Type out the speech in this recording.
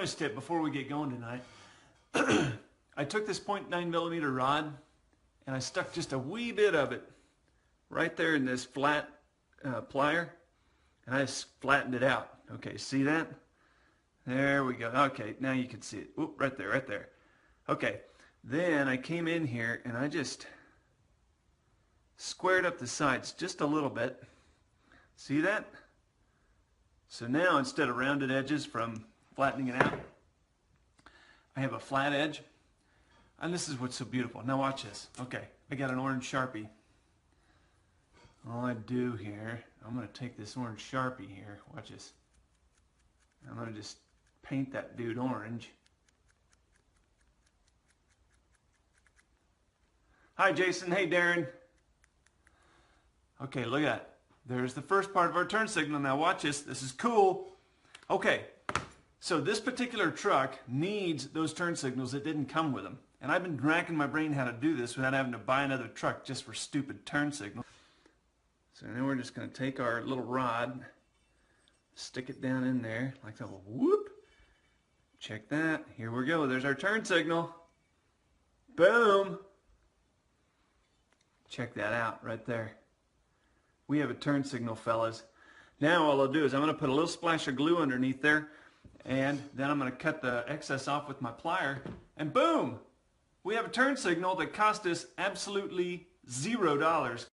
bonus tip before we get going tonight. I took this 0.9mm rod and I stuck just a wee bit of it right there in this flat plier, and I just flattened it out. Okay, see that? There we go. Okay, now you can see it. Oop, right there, right there. Okay, then I came in here and I just squared up the sides just a little bit. See that? So now instead of rounded edges from flattening it out, I have a flat edge. And this is what's so beautiful. Now watch this. Okay, I got an orange Sharpie. All I do here, I'm going to take this orange Sharpie here. Watch this. I'm going to just paint that dude orange. Hi Jason, hey Darren. Okay, look at that. There's the first part of our turn signal. Now watch this. This is cool. Okay, so this particular truck needs those turn signals that didn't come with them. And I've been racking my brain how to do this without having to buy another truck just for stupid turn signals. So now we're just going to take our little rod, stick it down in there like that. Whoop. Check that. Here we go. There's our turn signal. Boom. Check that out right there. We have a turn signal, fellas. Now all I'll do is I'm going to put a little splash of glue underneath there, and then I'm going to cut the excess off with my plier, and boom! We have a turn signal that cost us absolutely $0.